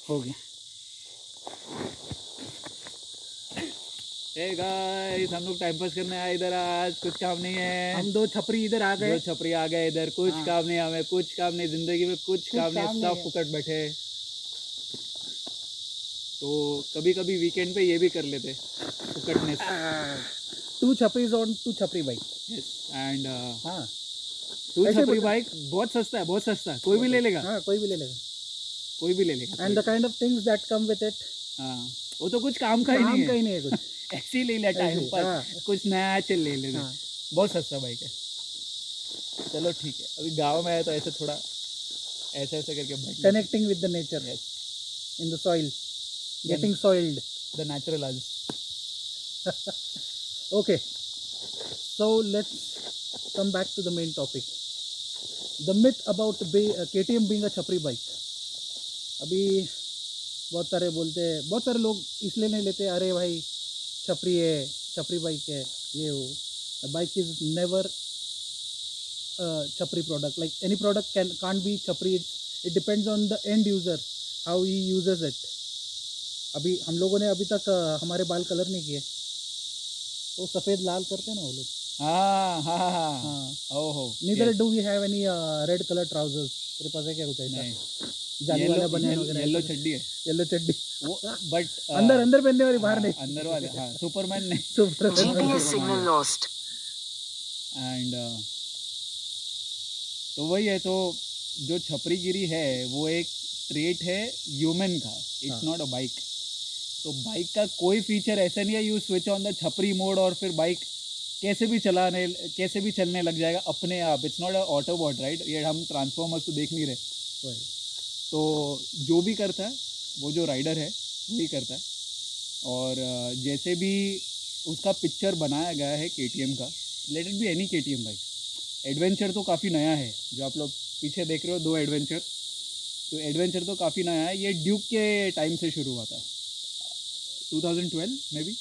हो गया। ए गाइस, हम लोग टाइम पास करने आए इधर, आज कुछ काम नहीं है। हम दो छपरी इधर आ गए। दो छपरी आ गए इधर, कुछ हाँ। काम नहीं, हमें कुछ काम नहीं, जिंदगी में कुछ काम नहीं, काम सब नहीं है। फुकट बैठे। तो कभी कभी वीकेंड पे ये भी कर लेते फुकटनेस। टू छपरीज ऑन टू छपरी बाइक। यस एंड हाँ टू ऐसे छपरी बता- बाइक बहुत सस्ता है, बहुत सस्ता है, कोई भी ले लेगा, हाँ कोई भी ले लेगा। कोई भी ले लेगा। And the kind of things that come with it, हाँ, वो तो कुछ काम का ही नहीं काम का है, ही नहीं है कुछ। ऐसे ही ले लिया टाइम ऐसे, पास, हाँ। कुछ नया चल ले लेते। हाँ। बहुत सस्ता बाइक है। चलो ठीक है, अभी गांव में आए तो ऐसे थोड़ा ऐसे ऐसे करके bike connecting with the nature in the soil, getting soiled. The natural आज। Okay, so let's come back to the main topic. The myth about KTM being a छपरी बाइक. अभी बहुत सारे बोलते हैं, बहुत सारे लोग इसलिए नहीं लेते, अरे भाई छपरी है, छपरी बाइक है, ये हो. The bike is never छपरी product. Like any product can't be छपरी. It depends on the end user, how he uses it. अभी हम लोगों ने अभी तक हमारे बाल कलर नहीं किए, वो सफ़ेद लाल करते हैं ना वो लोग. हाँ हाँ हाँ हाँ. ओहो। Neither do we have any red color trousers. तेरे पास है क्या कुछ ऐसा? नहीं, जाली वाला बनियान वगैरह? येलो चड्डी है येलो चड्डी. वो, बट अंदर अंदर पहनने वाली, बाहर नहीं. अंदर वाले, हाँ, सुपरमैन नहीं। GPS signal lost. एंड तो वही है, तो जो छपरीगिरी है वो एक ट्रेट है ह्यूमन का, इट्स नॉट अ बाइक। तो बाइक का कोई फीचर ऐसा नहीं है यू स्विच ऑन द छपरी मोड और फिर बाइक कैसे भी चलने लग जाएगा अपने आप। It's not a Autobot, right? ये हम ट्रांसफॉर्मर्स तो देख नहीं रहे। तो जो भी करता है वो जो राइडर है वही करता है। और जैसे भी उसका पिक्चर बनाया गया है KTM का, let it be any KTM bike. Adventure तो काफ़ी नया है, जो आप लोग पीछे देख रहे हो, 2 एडवेंचर, तो एडवेंचर तो काफ़ी नया है। ये ड्यूक के टाइम से शुरू हुआ था, 2012 मे बी,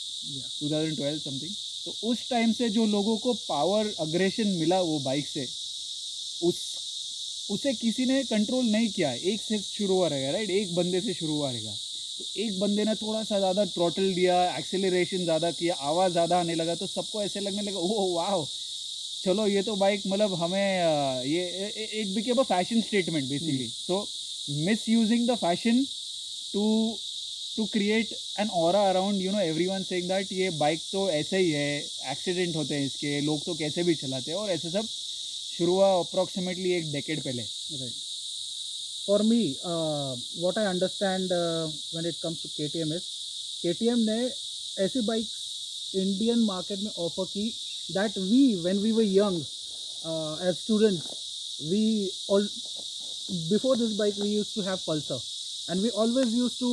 2012 समथिंग। तो उस टाइम से जो लोगों को पावर अग्रेशन मिला वो बाइक से, उसे किसी ने कंट्रोल नहीं किया। एक से शुरू हुआ रहेगा, राइट? एक बंदे से शुरू हुआ रहेगा। तो एक बंदे ने थोड़ा सा ज़्यादा थ्रॉटल दिया, एक्सेलरेशन ज़्यादा किया, आवाज़ ज़्यादा आने लगा, तो सबको ऐसे लगने लगा ओह वाह, चलो ये तो बाइक मतलब हमें ये एक became a fashion statement basically. So miss using the fashion to create an aura around, you know, everyone saying that ये बाइक तो ऐसे ही है, एक्सीडेंट होते हैं इसके, लोग तो कैसे भी चलाते हैं, और ऐसे सब शुरू हुआ अप्रॉक्सीमेटली 1 डेकेड पहले। Right. For me, what I understand when it comes to KTM is, KTM ने ऐसी बाइक इंडियन मार्केट में ऑफर की that when we were young, as students, we all before this bike we used to have Pulsar, and we always used to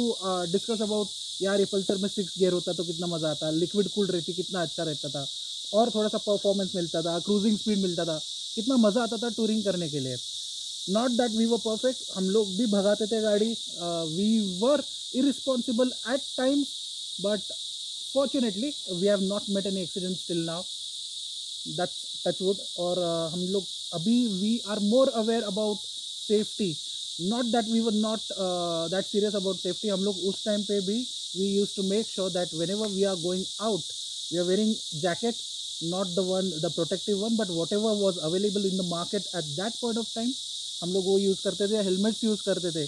discuss about यार ये Pulsar में 6 gear होता तो कितना मज़ा आता, लिक्विड कूल रहती कितना अच्छा रहता था, और थोड़ा सा परफॉर्मेंस मिलता था, क्रूजिंग स्पीड मिलता था, कितना मज़ा आता था टूरिंग करने के लिए. Not that we were perfect, हम लोग भी भगाते थे गाड़ी, we were irresponsible at times, but fortunately we have not met any accidents till now, that's touch wood. और हम लोग अभी we are more aware about safety, not that we were not that serious about safety. हम लोग उस time पे भी we use to make sure that whenever we are going out we are wearing jacket, not the protective one, but whatever was available in the market at that point of time, हम लोग वो use करते थे. Helmets use करते थे,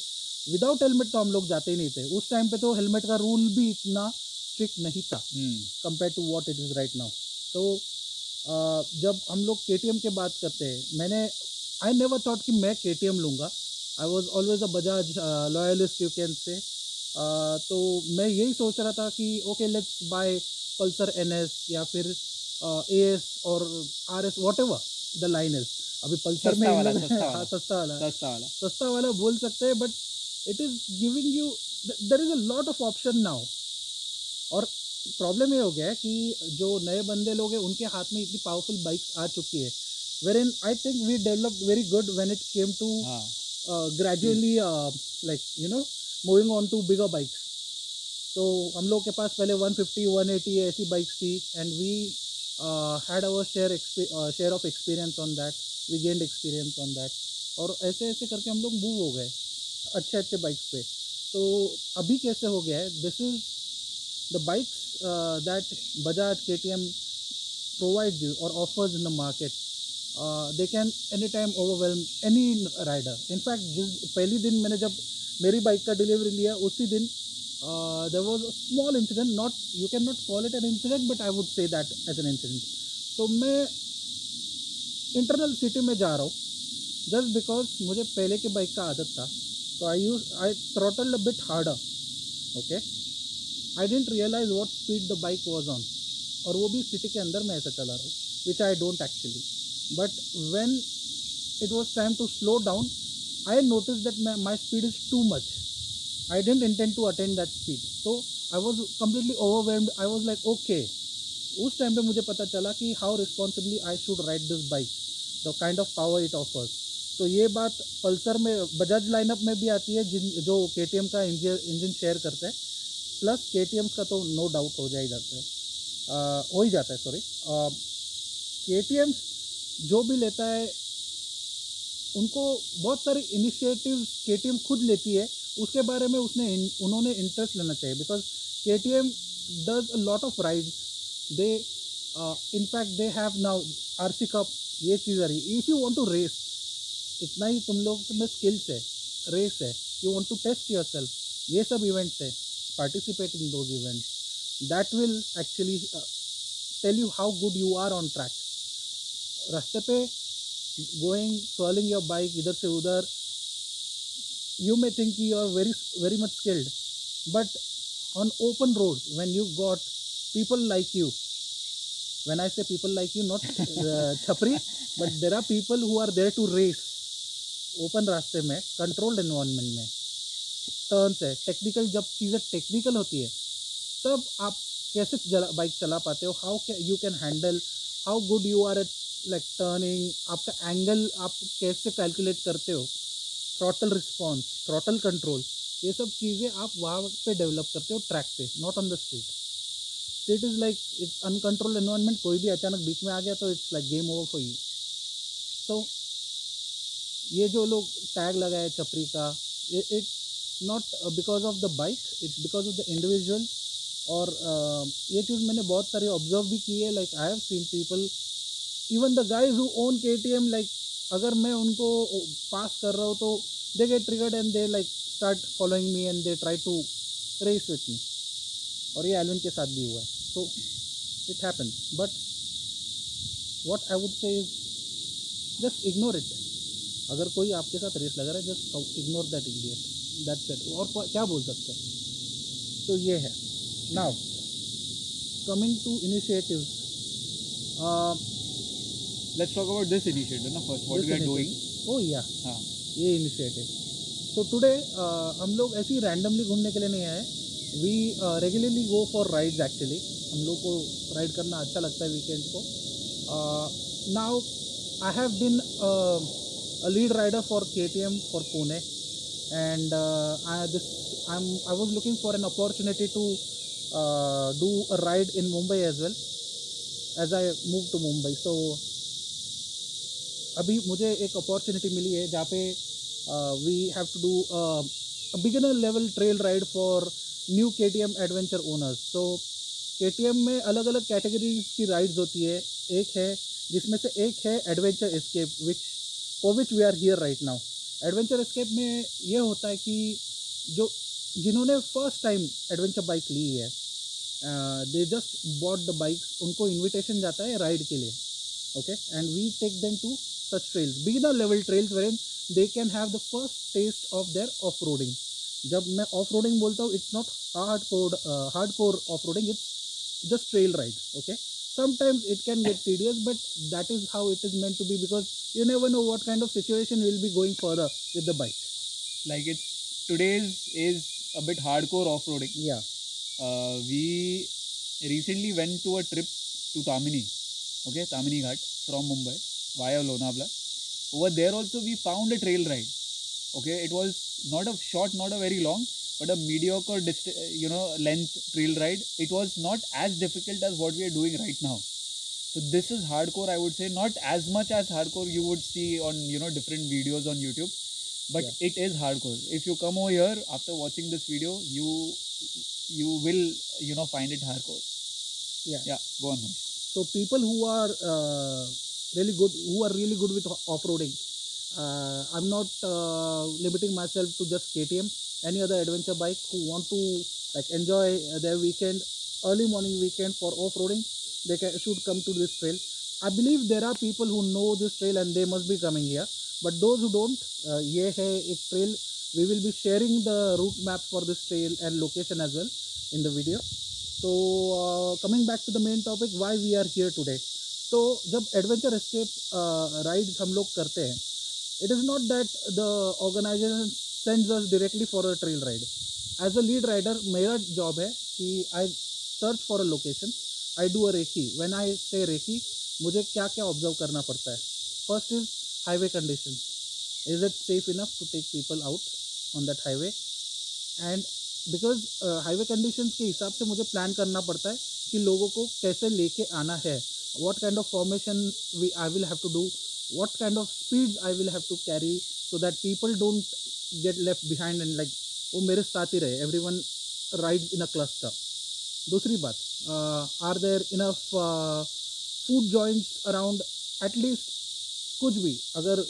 without helmet तो हम लोग जाते ही नहीं थे. उस टाइम पे तो हेलमेट का रूल भी इतना स्ट्रिक्ट नहीं था compare to what it is right now. तो जब हम लोग KTM के बात करते हैं, मैंने आई नेवर थॉट कि मैं KTM लूँगा. I was always a Bajaj loyalist you can say. तो मैं यही सोच रहा था कि okay let's buy Pulsar NS या फिर AS और RS, whatever the line is. अभी पल्सर में सस्ता वाला बोल सकते हैं, but it is giving you, there is a lot of option now. और प्रॉब्लम ये हो गया है कि जो नए बंदे लोग हैं उनके हाथ में इतनी पावरफुल बाइक्स आ चुकी है, wherein I think we developed very good when it came to gradually like you know moving on to bigger bikes. तो हम लोग के पास पहले 150 180 ऐसी बाइक्स थी, and we had our share of experience on that, we gained experience on that, और ऐसे ऐसे करके हम लोग मूव हो गए अच्छे अच्छे बाइक्स पे. तो अभी कैसे हो गया है, this is the bikes that Bajaj KTM provides you or offers in the market. They can anytime overwhelm any rider. In fact, जिस पहली दिन मैंने जब मेरी बाइक का डिलीवरी लिया उसी दिन there was a small incident, not you cannot call it an incident, but I would say that as an incident. तो मैं इंटरनल सिटी में जा रहा हूँ जस्ट बिकॉज मुझे पहले की बाइक का आदत था, तो I throttled a bit harder. Okay, I didn't realise what speed the bike was on, और वो भी सिटी के अंदर मैं ऐसा चला रहा हूँ, which I don't actually. But when it was time to slow down, I notice that my speed is too much. I didn't intend to attend that speed, तो I was completely overwhelmed. I was like okay. उस time पे मुझे पता चला कि how responsibly I should ride this bike, the kind of power it offers. तो ये बात पल्सर में, बजाज लाइनअप में भी आती है, जो KTM का इंजन शेयर करते हैं, प्लस KTM का तो नो डाउट हो ही जाता है. सॉरी, KTM जो भी लेता है उनको बहुत सारी इनिशिएटिव्स KTM खुद लेती है, उसके बारे में उन्होंने इंटरेस्ट लेना चाहिए. Because KTM does a lot of rides. They in fact they have now RC cup, ये चीज़ आ रही. If you want to race, इतना ही तुम लोग में स्किल्स है, रेस है, you want to test yourself, ये सब इवेंट्स है, participate in those events. That will actually tell you how good you are on track. रास्ते पे गोइंग swirling योर बाइक इधर से उधर, you may think you are very much skilled, but on open roads, when you got people like you, when I say people like you, not chapri, but there are people who are there to race open रास्ते में, controlled environment में, turns है, technical, जब चीज़ें technical होती है तब आप कैसे बाइक चला पाते हो, how you can handle, how good you are at like turning, आपका एंगल आप कैसे कैलकुलेट करते हो, थ्रॉटल रिस्पॉन्स, थ्रॉटल कंट्रोल, ये सब चीज़ें आप वहाँ पे डेवलप करते हो ट्रैक पे, not on the street. Street is like it's uncontrolled environment, कोई भी अचानक बीच में आ गया तो it's like game over for you. So ये जो लोग टैग लगाए छपरी का, it's not because of the bike, it's because of the individual. और ये चीज़ मैंने बहुत सारी ऑब्जर्व भी की है. Like I have seen people, even the guys who own KTM, like अगर मैं उनको पास कर रहा हूँ तो they get triggered and they like start following me and they try to race with me. और ये एल्विन के साथ भी हुआ है. So it happens, but what I would say is just ignore it. अगर कोई आपके साथ रेस लगा रहा है, just ignore that idiot, that's it. और क्या बोल सकते हैं. तो ये है. Now coming to initiatives, Let's talk about this initiative ना first, what we are doing. Oh yeah, हाँ. ये इनिशिएटिव. सो टुडे हम लोग ऐसे ही रैंडमली घूमने के लिए नहीं आए. We regularly go for rides. Actually हम लोग को राइड करना अच्छा लगता है वीकेंड को. Now I have been a lead rider for KTM for Pune, and I was looking for an opportunity to do a ride in Mumbai as well, as I moved to Mumbai. So अभी मुझे एक opportunity मिली है जहाँ पे we have to do a beginner level trail ride for new KTM adventure owners. So KTM में अलग अलग categories की राइड्स होती है. एक है जिसमें से एक है adventure escape, for which we are here right now. Adventure escape में ये होता है कि जिन्होंने फर्स्ट टाइम एडवेंचर बाइक ली है, they just bought the bikes, उनको इन्विटेशन जाता है राइड के लिए. Okay, and we take them to such trails, beginner level trails, wherein they can have the first taste of their off-roading. जब मैं off-roading बोलता हूँ, it's not hardcore off-roading, it's just trail ride. Okay, sometimes it can get tedious, but that is how it is meant to be, because you never know what kind of situation will be going further with the bike. Like today's is a bit hardcore off-roading. Yeah. We recently went to a trip to Tamini. Okay, Tamini Ghat from Mumbai via Lonavala. Over there also we found a trail ride. Okay, it was not a short, not a very long, but a mediocre length trail ride. It was not as difficult as what we are doing right now. So this is hardcore, I would say. Not as much as hardcore you would see on different videos on YouTube, but Yeah. it is hardcore. If you come over here after watching this video, you will find it hardcore. Yeah. Yeah, go on. Manish. So people who are really good with off-roading, I'm not limiting myself to just KTM. Any other adventure bike who want to like enjoy their weekend, early morning weekend for off-roading, should come to this trail. I believe there are people who know this trail and they must be coming here. But those who don't, ये है एक trail. We will be sharing the route map for this trail and location as well in the video. तो coming back to the main topic why we are here today. तो जब adventure escape rides हम लोग करते हैं, it is not that the organization sends us directly for a trail ride. As a lead rider मेरा job है कि I search for a location, I do a recce. When I say recce, मुझे क्या क्या observe करना पड़ता है. First is highway condition. Is it safe enough to take people out on that highway. And because highway conditions के हिसाब से मुझे प्लान करना पड़ता है कि लोगों को कैसे लेके आना है, what kind of formation I will have to do, what kind of speeds I will have to carry so that people don't get left behind and like वो मेरे साथ ही रहे, everyone ride in a cluster. दूसरी बात, are there enough food joints around, at least कुछ भी, अगर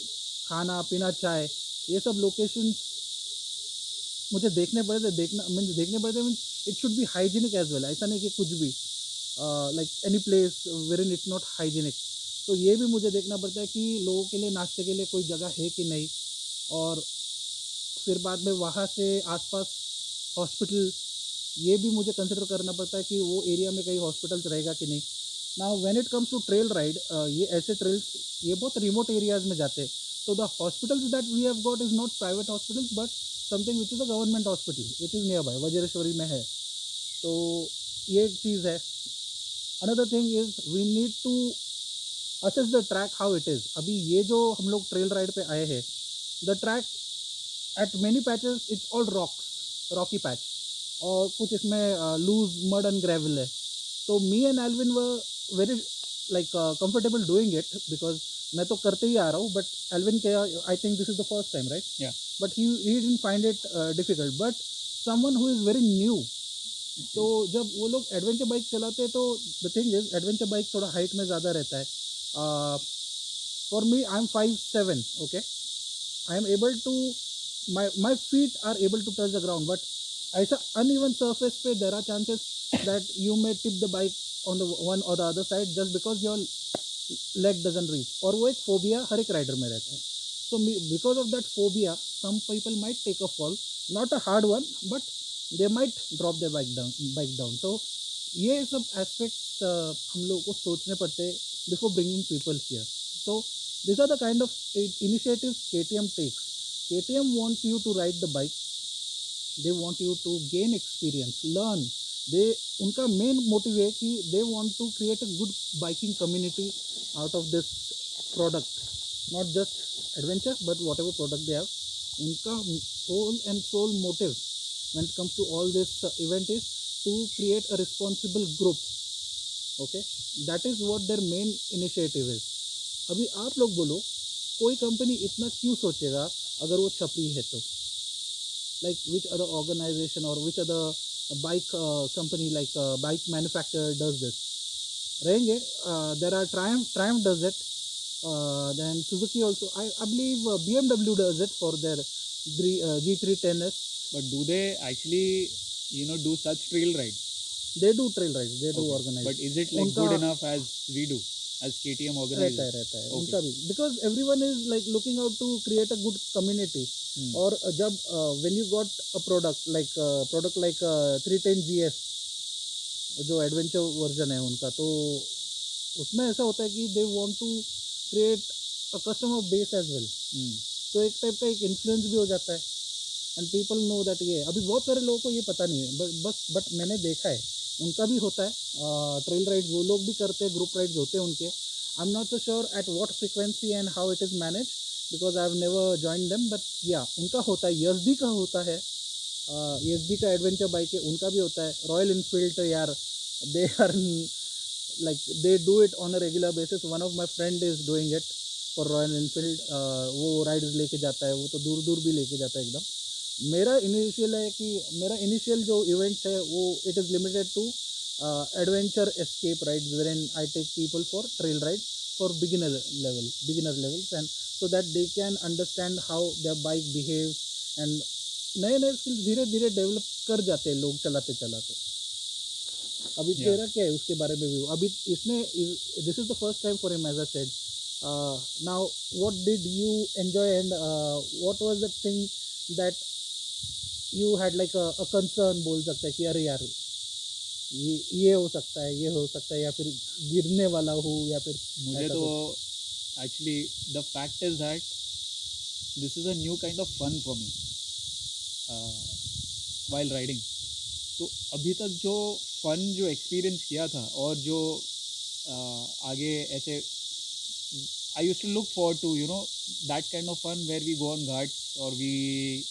खाना पीना चाय ये सब लोकेशंस मुझे देखने पड़े थे. Means it should be hygienic as well. ऐसा नहीं कि कुछ भी like any place wherein it's not hygienic. तो ये भी मुझे देखना पड़ता है कि लोगों के लिए नाश्ते के लिए कोई जगह है कि नहीं. और फिर बाद में वहाँ से आसपास हॉस्पिटल, ये भी मुझे कंसिडर करना पड़ता है कि वो एरिया में कहीं हॉस्पिटल्स रहेगा कि नहीं. Now when it comes to trail ride, ये ऐसे ट्रेल्स ये बहुत रिमोट एरियाज़ में जाते हैं. तो the hospitals that we have got is not private hospitals but something which is a government hospital which is near by, Vajreshwari में है. तो ये एक चीज़ है. Another thing is we need to assess the track how it is. अभी ये जो हम लोग ट्रेल राइड पे आए हैं, the track at many patches it's all rocky patch, और कुछ इसमें लूज मड एंड ग्रेवल है. तो me and Elvin were very like comfortable doing it because मैं तो करते ही आ रहा हूँ. बट एल्विन के I think this is the first time, right? Yeah. But he didn't find it difficult. But someone who is very new, तो जब वो लोग एडवेंचर बाइक चलाते हैं तो the thing is adventure bike थोड़ा हाइट में ज़्यादा रहता है. For me I am 5'7", okay. I am able to my feet are able to touch the ground, but ऐसा uneven surface पे there are chances that you may tip the bike on the one or the other side just because your leg doesn't reach. और वो एक phobia हर एक rider में रहता है. So because of that phobia, some people might take a fall, not a hard one, but they might drop their bike down. So ये सब aspects हम लोगों को सोचने पड़ते हैं before bringing people here. So these are the kind of initiatives KTM takes. KTM wants you to ride the bike. They want you to gain experience, learn. उनका main motive है कि they want to create a good biking community out of this product. Not just adventure, but whatever product they have. उनका whole and sole motive when it comes to all this event is to create a responsible group. Okay, that is what their main initiative is. अभी आप लोग बोलो, कोई company इतना क्यों सोचेगा अगर वो छपरी है तो? लाइक विच अदर ऑर्गेनाइजेशन और which other bike company like bike manufacturer does this? रहेंगे. There are Triumph does it, then Suzuki also. I believe BMW does it for their G310S. But do they actually do such trail rides? They do trail rides, they do Okay. organize. But is it like उनका good enough as we do as KTM organizer? रहता है Okay. उनका भी, because everyone is like looking out to create a good community. और जब when you got a product like 310 GS जो adventure version है उनका, तो उसमें ऐसा होता है कि they want to create a customer base as well. तो एक टाइप का एक इन्फ्लुएंस भी हो जाता है एंड पीपल नो दैट. ये अभी बहुत सारे लोगों को ये पता नहीं है, बट मैंने देखा है उनका भी होता है. ट्रेल राइड्स वो लोग भी करते हैं, ग्रुप राइड्स होते हैं उनके. I am not so sure at what frequency and how it is manage because I have never join them. But या उनका होता है. ESD का होता है, ESD का एडवेंचर बाइक है, उनका भी होता है. रॉयल इनफील्ड यार, they are like they do it on a regular basis. One of my friend is doing it. For Royal Enfield, वो राइड्स लेके जाता है, वो तो दूर दूर भी लेके जाता है एकदम. मेरा इनिशियल है कि मेरा इनिशियल जो इवेंट्स है वो it is limited to adventure escape rides where I take people for trail ride for beginner levels, and so that they can understand how their bike behaves, and नए नए skills धीरे धीरे develop कर जाते हैं लोग चलाते चलाते. अभी Yeah. तेरा क्या है उसके बारे में भी? अभी इसने this is the first time for him as I said. Now what did you enjoy and what was the thing that you had like a concern बोल सकता है कि अरे यार ये हो सकता है, ये हो सकता है, या फिर गिरने वाला हो, या फिर मुझे ऐसा तो कुछ. Actually the fact is that this is a new kind of fun for me while riding. तो अभी तक जो फन जो एक्सपीरियंस किया था और जो आगे ऐसे I use to look for to you know that kind of fun where we go on ghats और we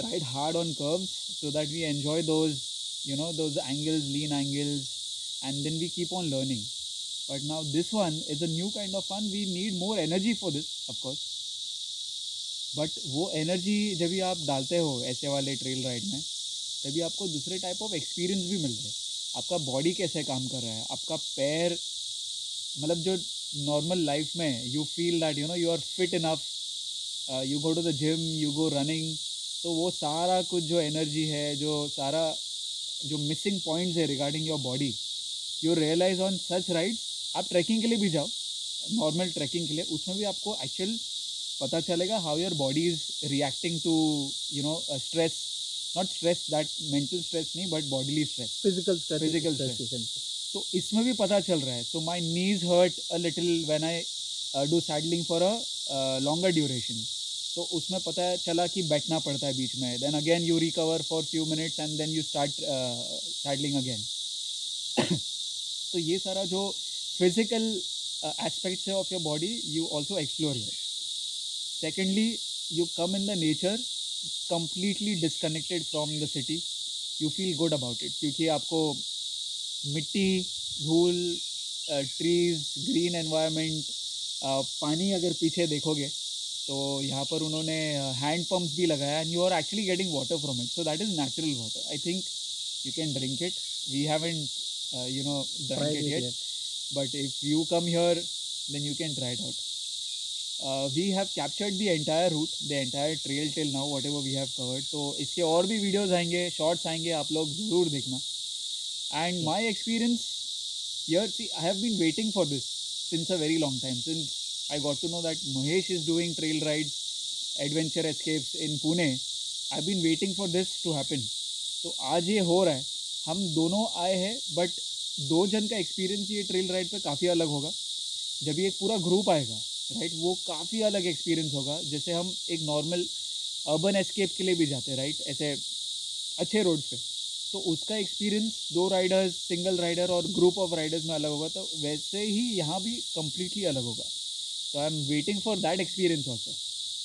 ride hard on curves so that we enjoy those you know those angles, lean angles, and then we keep on learning. But now this one is a new kind of fun. We need more energy for this, of course. But वो energy जब भी आप डालते हो ऐसे वाले trail ride में, तभी आपको दूसरे टाइप ऑफ एक्सपीरियंस भी मिलते हैं. आपका बॉडी कैसे काम कर रहा है, आपका पैर, मतलब जो नॉर्मल लाइफ में you feel that you know you are fit enough, you go to the gym, you go running, तो वो सारा कुछ जो एनर्जी है, जो सारा जो मिसिंग पॉइंट्स है regarding your body, you realise on such rides. आप ट्रैकिंग के लिए भी जाओ, नॉर्मल ट्रैकिंग के लिए, उसमें भी आपको एक्चुअल पता चलेगा how your body is reacting to you know stress, not stress that mental stress नहीं, but bodily stress, physical stress. Physical stress. तो इसमें भी पता चल रहा है. So my knees hurt a little when I do saddling for a longer duration. तो उसमें पता चला कि बैठना पड़ता है बीच में, then again you recover for few minutes and then you start saddling again. तो ये सारा जो फिजिकल एस्पेक्ट्स है of your body you also explore here. Secondly, you come in the nature completely disconnected from the city. You feel good about it क्योंकि आपको मिट्टी, धूल, trees, green environment, पानी अगर पीछे देखोगे तो यहाँ पर उन्होंने हैंड पम्प्स भी लगाया and you are actually getting water from it. So that is natural water. I think you can drink it. We haven't you know drunk it yet, but if you come here then you can try it out. We have captured the entire route, the entire trail till now, whatever we have covered. तो इसके और भी videos आएंगे, shorts आएंगे, आप लोग ज़रूर देखना. And my experience here, see, I have been waiting for this since a very long time. Since I got to know that Mahesh is doing trail rides, adventure escapes in Pune, I've been waiting for this to happen. तो आज ये हो रहा है. हम दोनों आए हैं, बट दो जन का एक्सपीरियंस ये ट्रेल राइड पे काफ़ी अलग होगा. जब ये एक पूरा ग्रुप आएगा राइट, वो काफ़ी अलग एक्सपीरियंस होगा. जैसे हम एक नॉर्मल अर्बन एस्केप के लिए भी जाते हैं राइट, ऐसे अच्छे रोड्स पे, तो उसका एक्सपीरियंस दो राइडर्स, सिंगल राइडर और ग्रुप ऑफ राइडर्स में अलग होगा. तो वैसे ही यहाँ भी कम्प्लीटली अलग होगा. तो I am waiting for that experience also.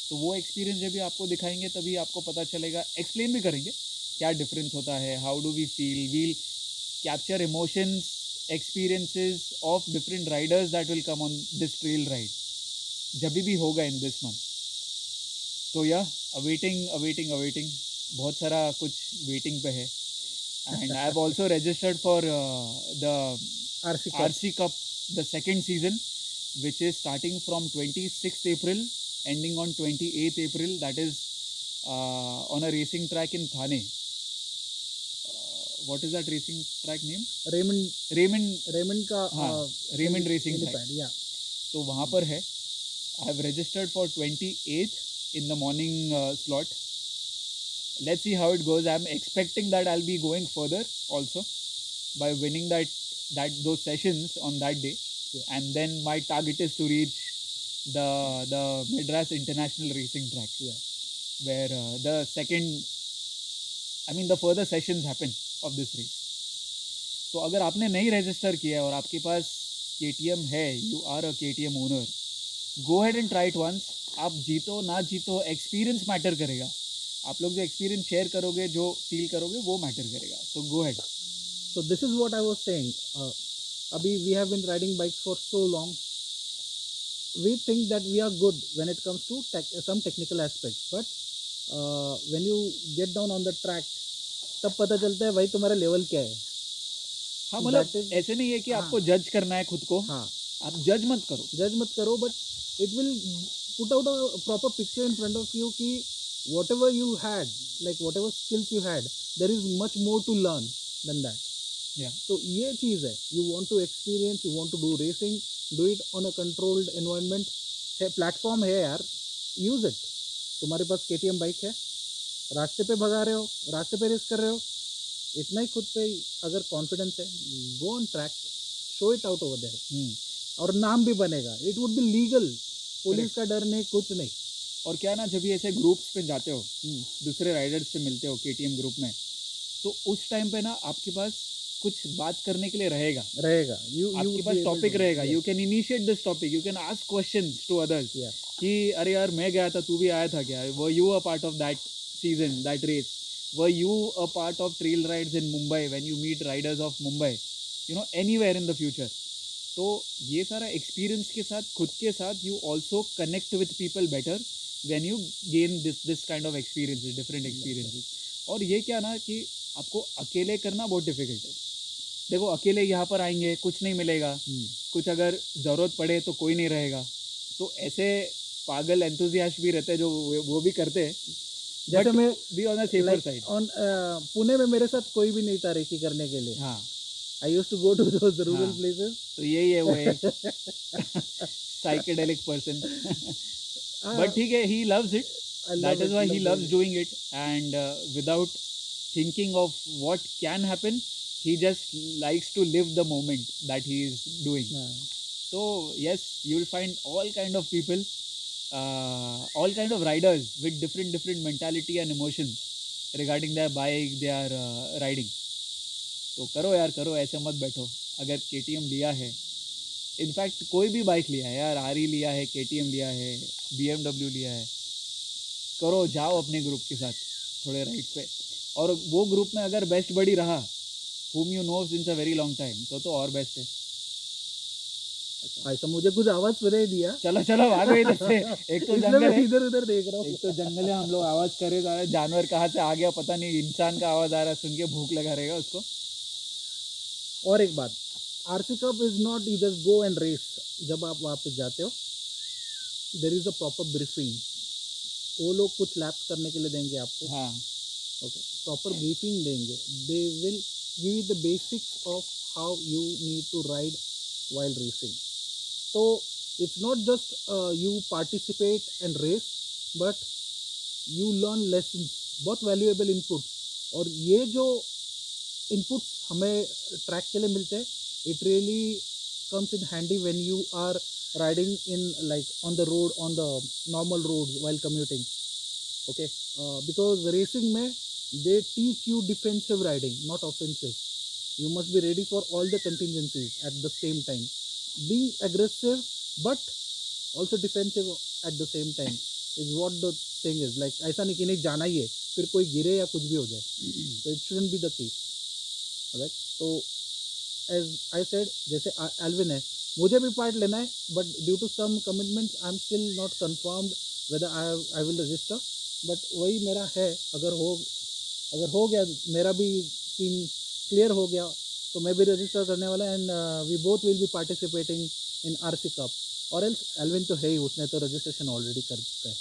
तो वो एक्सपीरियंस जब भी आपको दिखाएंगे तभी आपको पता चलेगा, एक्सप्लेन भी करेंगे क्या डिफरेंस होता है, how do we feel, we'll capture emotions, experiences of different riders that will come on this trail ride जब भी होगा in this month. तो या awaiting बहुत सारा कुछ वेटिंग पे है. and I have also registered for the RC Cup, the second season, which is starting from 26th April ending on 28th April. That is on a racing track in Thane. What is that racing track name? Raymond का Raymond racing track. Yeah. तो वहाँ पर है. I have registered for 28th in the morning slot. Let's see how it goes. I'm expecting that I'll be going further also by winning those sessions on that day. Yeah. And then my target is to reach the Madras International Racing Track. Yeah. Where the further sessions happen of this race. तो अगर आपने नहीं register किया और आपके पास KTM है, you are a KTM owner, go ahead and try it once. आप जीतो ना जीतो, एक्सपीरियंस मैटर करेगा. आप लोग जो एक्सपीरियंस शेयर करोगे, जो फील करोगे, वो मैटर करेगा. सो गो ahead. So this is what I was saying. अभी we have been riding bikes for so long. we think that we are good when it comes to some technical aspects, but when you get down on the track, तब पता चलता है भाई तुम्हारा level क्या है. हाँ So मतलब that is- ऐसे नहीं है कि हाँ. आपको जज करना है खुद को, हाँ, आप जज मत करो. जज मत करो, but it will put out a proper picture in front of you कि whatever you had, like whatever skills you had, there is much more to learn than that. Yeah. तो ये चीज़ है, you want to experience, you want to do racing, do it on a controlled environment. है, platform है यार, use it. तुम्हारे पास KTM bike है, रास्ते पे भगा रहे हो, रास्ते पे रेस कर रहे हो, इतना ही खुद पे अगर कॉन्फिडेंस है, go on track, show it out over there, और नाम भी बनेगा. It would be legal, police का डर नहीं, कुछ नहीं. और क्या ना, जब भी ऐसे ग्रुप्स पे जाते हो, दूसरे राइडर्स से मिलते हो KTM ग्रुप में, तो उस टाइम पे ना आपके पास कुछ बात करने के लिए रहेगा. आपके पास टॉपिक रहेगा. You can initiate this topic, you can ask questions to others कि अरे यार मैं गया था, तू भी आया था क्या? Were you a part of that season, that race? Were you a part of trail rides in Mumbai when you meet riders of Mumbai, you know, anywhere in the future? तो ये सारा एक्सपीरियंस के साथ, खुद के साथ, you also connect with people better when you gain this kind of experiences, different experiences. और ये क्या ना कि आपको अकेले करना बहुत डिफिकल्ट है. देखो, अकेले यहाँ पर आएंगे, कुछ नहीं मिलेगा, कुछ अगर ज़रूरत पड़े तो कोई नहीं रहेगा. तो ऐसे पागल एंथुजियास्ट भी रहते हैं जो वो भी करते हैं, जैसे मैं be on the safer side. On Pune में मेरे साथ कोई भी नहीं था रेकी करने के लिए. हाँ, I used to go to those rural हाँ. प्लेसेस. तो यही है वो एक साइकेडेलिक पर्सन. बट ठीक है, he loves it. That is why he loves doing it, and without thinking of what can happen, he just likes to live the moment that he is doing. So yes, you will find all kind of people, all kind of riders with different mentality and emotions regarding their bike, their riding. तो करो यार, करो, ऐसे मत बैठो. अगर KTM लिया है, इनफैक्ट कोई भी बाइक लिया है यार, RE लिया है, KTM लिया है, BMW लिया है, करो, जाओ अपने ग्रुप के साथ थोड़े राइड्स पे. और वो ग्रुप में अगर बेस्ट बडी रहा, whom you know since a very long time, तो और बेस्ट है. ऐसा मुझे कुछ आवाज सुनाई दिया. चलो चलो भागो इधर से. एक तो जंगल है, इधर उधर देख रहा हूँ. एक तो जंगल है, हम लोग आवाज करे जा रहे हैं, जानवर कहाँ से आ गया पता नहीं, इंसान का आवाज आ रहा है, सुन के भूख लगा रहेगा उसको. और एक बात, RC cup is not you just go and race. जब आप वहाँ पे जाते हो, there is a proper briefing. वो लोग कुछ लैप्स करने के लिए देंगे आपको. हाँ, ओके, प्रॉपर ब्रीफिंग देंगे. They will give you the basics of how you need to ride while racing. तो it's not just you participate and race, but you learn lessons, बहुत वैल्यूएबल इनपुट. और ये जो इनपुट्स हमें track के लिए मिलते हैं, it really comes in handy when you are riding in like on the road, on the normal roads while commuting. Okay, because racing mein they teach you defensive riding, not offensive. You must be ready for all the contingencies at the same time, being aggressive but also defensive at the same time is what the thing is. Like ऐसा नहीं कि नहीं जाना ही है, फिर कोई गिरे या कुछ भी हो जाए. So it shouldn't be the case. Alright, so as I said, जैसे एल्विन है, मुझे भी पार्ट लेना है, but due to some commitments I am still not confirmed whether I will register. बट वही मेरा है, अगर हो गया, मेरा भी सीन क्लियर हो गया, तो मैं भी रजिस्टर करने वाला. And we both will be participating in RC cup. और एल्स एल्विन तो है ही, उसने तो रजिस्ट्रेशन ऑलरेडी कर चुका है.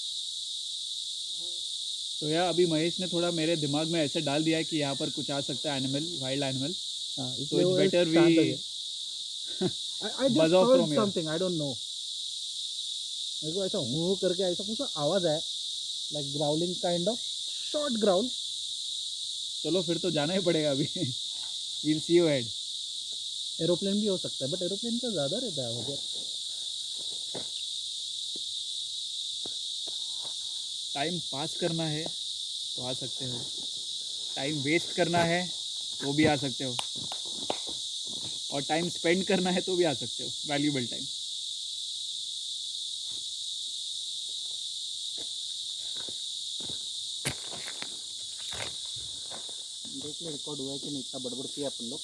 तो यार अभी महेश ने थोड़ा मेरे दिमाग में ऐसे डाल दिया है कि यहाँ पर कुछ आ सकता है, एनिमल, वाइल्ड एनिमल. हाँ, So इसलिए it's वो better शांत we हो गया. I just buzz off heard from here. something, I don't know. मेरे को ऐसा हो करके ऐसा कुछ आवाज आया, like growling kind of, short growl. चलो फिर तो जाना ही पड़ेगा अभी. We'll see you ahead. Aeroplane भी हो सकता है, बट एरोप्लेन का ज़्यादा रहता है आवाज. टाइम पास करना है तो आ सकते हो, टाइम वेस्ट करना है तो भी आ सकते हो, और टाइम स्पेंड करना है तो भी आ सकते हो, वैल्यूबल टाइम. देख ले रिकॉर्ड हुआ है कि नहीं, इतना बड़बड़ किया अपन लोग.